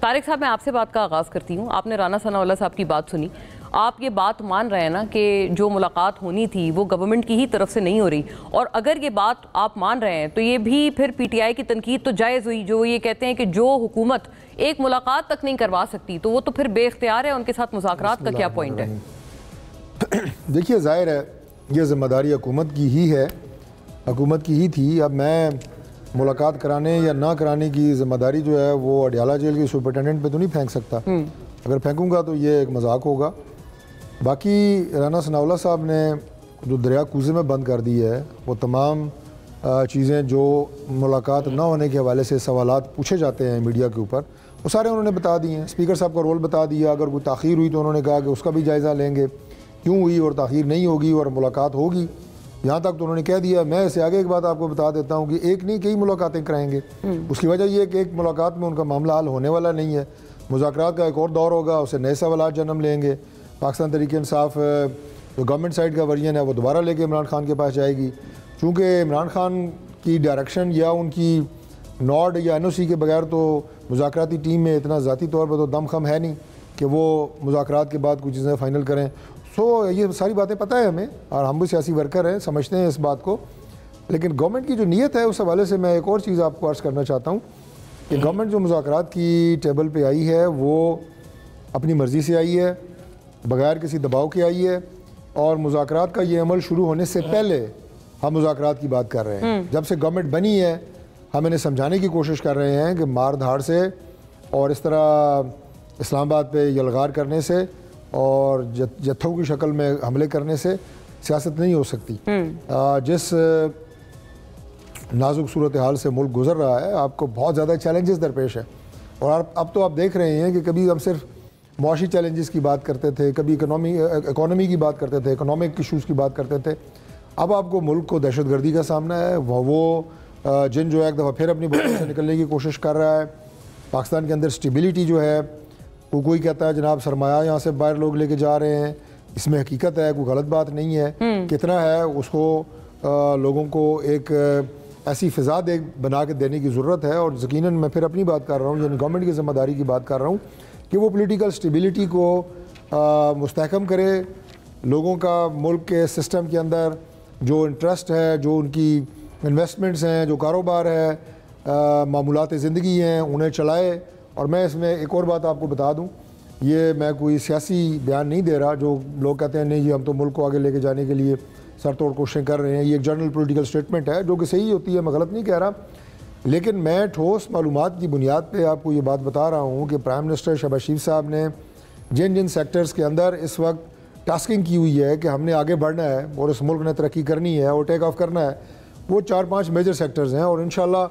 طارق صاحب میں آپ سے بات کا آغاز کرتی ہوں. آپ نے رانا ثناء اللہ صاحب کی بات سنی. آپ یہ بات مان رہے ہیں نا کہ جو ملاقات ہونی تھی وہ گورنمنٹ کی ہی طرف سے نہیں ہو رہی, اور اگر یہ بات آپ مان رہے ہیں تو یہ بھی پھر پی ٹی آئی کی تنقید تو جائز ہوئی جو یہ کہتے ہیں کہ جو حکومت ایک ملاقات تک نہیں کروا سکتی تو وہ تو پھر بے اختیار ہے, ان کے ساتھ مذاکرات کا کیا پوائنٹ ہے؟ دیکھیے ظاہر ہے یہ ذمہ داری حکومت کی ہی ہے, حکومت کی ہی تھی. اب میں ملاقات کرانے یا نہ کرانے کی ذمہ داری جو ہے وہ اڈیالہ جیل کے سپرنٹینڈنٹ پہ تو نہیں پھینک سکتا. اگر پھینکوں گا تو یہ ایک مذاق ہوگا. باقی رانا ثناء اللہ صاحب نے جو دریا کوزے میں بند کر دی ہے وہ تمام چیزیں جو ملاقات نہ ہونے کے حوالے سے سوالات پوچھے جاتے ہیں میڈیا کے اوپر وہ سارے انہوں نے بتا دیے ہیں. اسپیکر صاحب کا رول بتا دیا, اگر کوئی تاخیر ہوئی تو انہوں نے کہا کہ اس کا بھی جائزہ لیں گے, کیوں ہوئی اور تاخیر نہیں ہوگی اور ملاقات ہوگی. یہاں تک تو انہوں نے کہہ دیا. میں اس سے آگے ایک بات آپ کو بتا دیتا ہوں کہ ایک نہیں کئی ملاقاتیں کرائیں گے. اس کی وجہ یہ ہے کہ ایک ملاقات میں ان کا معاملہ حل ہونے والا نہیں ہے. مذاکرات کا ایک اور دور ہوگا, اسے نئے سوالات جنم لیں گے. پاکستان تحریک انصاف جو گورنمنٹ سائڈ کا ورژن ہے وہ دوبارہ لے کے عمران خان کے پاس جائے گی. چونکہ عمران خان کی ڈائریکشن یا ان کی نوڈ یا این او سی کے بغیر تو مذاکراتی ٹیم میں اتنا ذاتی طور پر تو دم خم ہے نہیں کہ وہ مذاکرات کے بعد کچھ چیزیں فائنل کریں. یہ ساری باتیں پتہ ہے ہمیں, اور ہم بھی سیاسی ورکر ہیں, سمجھتے ہیں اس بات کو. لیکن گورنمنٹ کی جو نیت ہے اس حوالے سے میں ایک اور چیز آپ کو عرض کرنا چاہتا ہوں کہ گورنمنٹ جو مذاکرات کی ٹیبل پہ آئی ہے وہ اپنی مرضی سے آئی ہے, بغیر کسی دباؤ کے آئی ہے, اور مذاکرات کا یہ عمل شروع ہونے سے پہلے ہم مذاکرات کی بات کر رہے ہیں. جب سے گورنمنٹ بنی ہے ہم انہیں سمجھانے کی کوشش کر رہے ہیں کہ مار دھاڑ سے اور اس طرح اسلام آباد پہ یلغار کرنے سے اور جتھوں کی شکل میں حملے کرنے سے سیاست نہیں ہو سکتی. جس نازک صورتحال سے ملک گزر رہا ہے آپ کو بہت زیادہ چیلنجز درپیش ہے, اور اب تو آپ دیکھ رہے ہیں کہ کبھی ہم صرف معاشی چیلنجز کی بات کرتے تھے, کبھی اکانومی کی بات کرتے تھے, اکنامک ایشوز کی بات کرتے تھے. اب آپ کو ملک کو دہشت گردی کا سامنا ہے, وہ جن جو ایک دفعہ پھر اپنی بوتوں سے نکلنے کی کوشش کر رہا ہے. پاکستان کے اندر سٹیبلٹی جو ہے وہ کوئی کہتا ہے جناب سرمایہ یہاں سے باہر لوگ لے کے جا رہے ہیں, اس میں حقیقت ہے, کوئی غلط بات نہیں ہے. کتنا ہے اس کو لوگوں کو ایک ایسی فضا بنا کے دینے کی ضرورت ہے. اور یقیناً میں پھر اپنی بات کر رہا ہوں, یعنی گورنمنٹ کی ذمہ داری کی بات کر رہا ہوں کہ وہ پولیٹیکل سٹیبلٹی کو مستحکم کرے. لوگوں کا ملک کے سسٹم کے اندر جو انٹرسٹ ہے, جو ان کی انویسٹمنٹس ہیں, جو کاروبار ہے, معمولات زندگی ہیں, انہیں چلائے. اور میں اس میں ایک اور بات آپ کو بتا دوں, یہ میں کوئی سیاسی بیان نہیں دے رہا. جو لوگ کہتے ہیں نہیں جی ہم تو ملک کو آگے لے کے جانے کے لیے سر توڑ کوششیں کر رہے ہیں, یہ ایک جنرل پولیٹیکل سٹیٹمنٹ ہے جو کہ صحیح ہوتی ہے, میں غلط نہیں کہہ رہا. لیکن میں ٹھوس معلومات کی بنیاد پہ آپ کو یہ بات بتا رہا ہوں کہ پرائم منسٹر شہباز شریف صاحب نے جن سیکٹرز کے اندر اس وقت ٹاسکنگ کی ہوئی ہے کہ ہم نے آگے بڑھنا ہے اور اس ملک نے ترقی کرنی ہے اور ٹیک آف کرنا ہے, وہ 4-5 میجر سیکٹرز ہیں. اور انشاءاللہ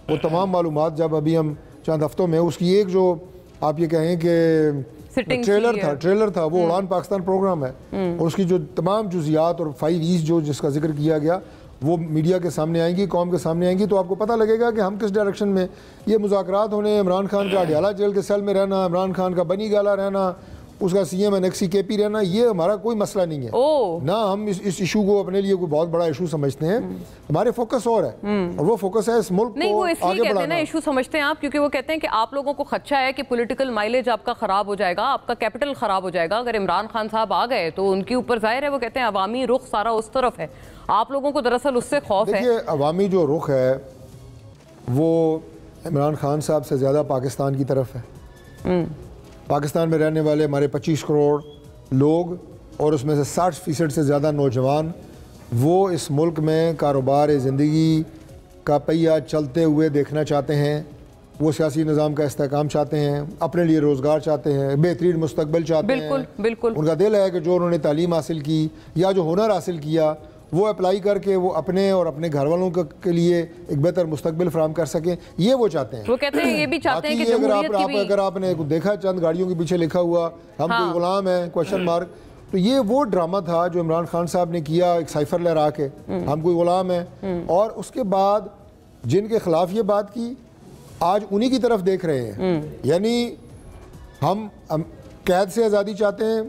وہ تمام معلومات جب ابھی ہم چند ہفتوں میں اس کی ایک جو آپ یہ کہیں کہ ٹریلر تھا وہ اڑان پاکستان پروگرام ہے, اور اس کی جو تمام جزیات اور 5 E's جو جس کا ذکر کیا گیا وہ میڈیا کے سامنے آئیں گی, قوم کے سامنے آئیں گی, تو آپ کو پتہ لگے گا کہ ہم کس ڈائریکشن میں یہ مذاکرات ہونے, عمران خان کا اڈیالہ جیل کے سیل میں رہنا, عمران خان کا بنی گالا رہنا, اس کا سی ایم انیکسی کے پی رہنا, یہ ہمارا کوئی مسئلہ نہیں ہے. نہ ہم اس ایشو کو اپنے لیے کوئی بہت بڑا ایشو سمجھتے ہیں. ہمارے فوکس اور ہے, اور وہ فوکس ہے اس ملک کو آگے بڑھانا. ایشو سمجھتے ہیں آپ کیونکہ وہ کہتے ہیں کہ آپ لوگوں کو خدشہ ہے کہ پولیٹیکل مائلیج آپ کا خراب ہو جائے گا, آپ کا کیپٹل خراب ہو جائے گا اگر عمران خان صاحب آ گئے تو ان کے اوپر ظاہر ہے وہ کہتے ہیں عوامی رخ سارا اس طرف ہے. آپ لوگوں کو دراصل اس سے خوف ہے. دیکھیے عوامی جو رخ ہے وہ عمران خان صاحب سے زیادہ پاکستان کی طرف ہے. پاکستان میں رہنے والے ہمارے 25 کروڑ لوگ اور اس میں سے 60% سے زیادہ نوجوان وہ اس ملک میں کاروبار زندگی کا پہیہ چلتے ہوئے دیکھنا چاہتے ہیں. وہ سیاسی نظام کا استحکام چاہتے ہیں, اپنے لیے روزگار چاہتے ہیں, بہترین مستقبل چاہتے ہیں. بالکل ان کا دل ہے کہ جو انہوں نے تعلیم حاصل کی یا جو ہنر حاصل کیا وہ اپلائی کر کے وہ اپنے اور اپنے گھر والوں کے لیے ایک بہتر مستقبل فراہم کر سکیں. یہ وہ چاہتے ہیں. وہ کہتے ہیں یہ بھی چاہتے ہیں کہ جمہوریت کی بھی اگر آپ نے دیکھا چند گاڑیوں کے پیچھے لکھا ہوا ہم کوئی غلام ہیں کوشچن مارک, تو یہ وہ ڈرامہ تھا جو عمران خان صاحب نے کیا ایک سائفر لہرا کے ہم کوئی غلام ہیں, اور اس کے بعد جن کے خلاف یہ بات کی آج انہی کی طرف دیکھ رہے ہیں. یعنی ہم قید سے آزادی چاہتے ہیں,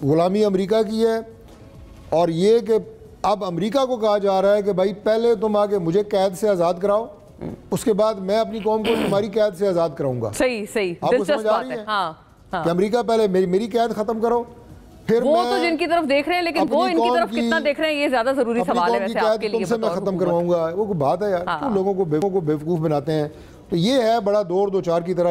غلامی امریکہ کی ہے, اور یہ کہ اب امریکہ کو کہا جا رہا ہے کہ بھائی پہلے تم آگے مجھے قید سے آزاد کراؤ, اس کے بعد میں اپنی قوم کو تمہاری قید سے آزاد کراؤں گا. صحیح صحیح, آپ کو دلچسپ سمجھ آ بات رہی ہے. ہے کہ امریکہ پہلے میری قید ختم کرو, پھر وہ تو جن کی طرف دیکھ رہے ہیں, لیکن وہ ان کی طرف کتنا دیکھ رہے ہیں یہ زیادہ ضروری سوال ہے ویسے آپ کے لیے. تم سے میں ختم کرواؤں گا, وہ بات ہے یار, لوگوں کو بیوقوف بناتے ہیں. تو یہ ہے بڑا دور دو چار کی طرح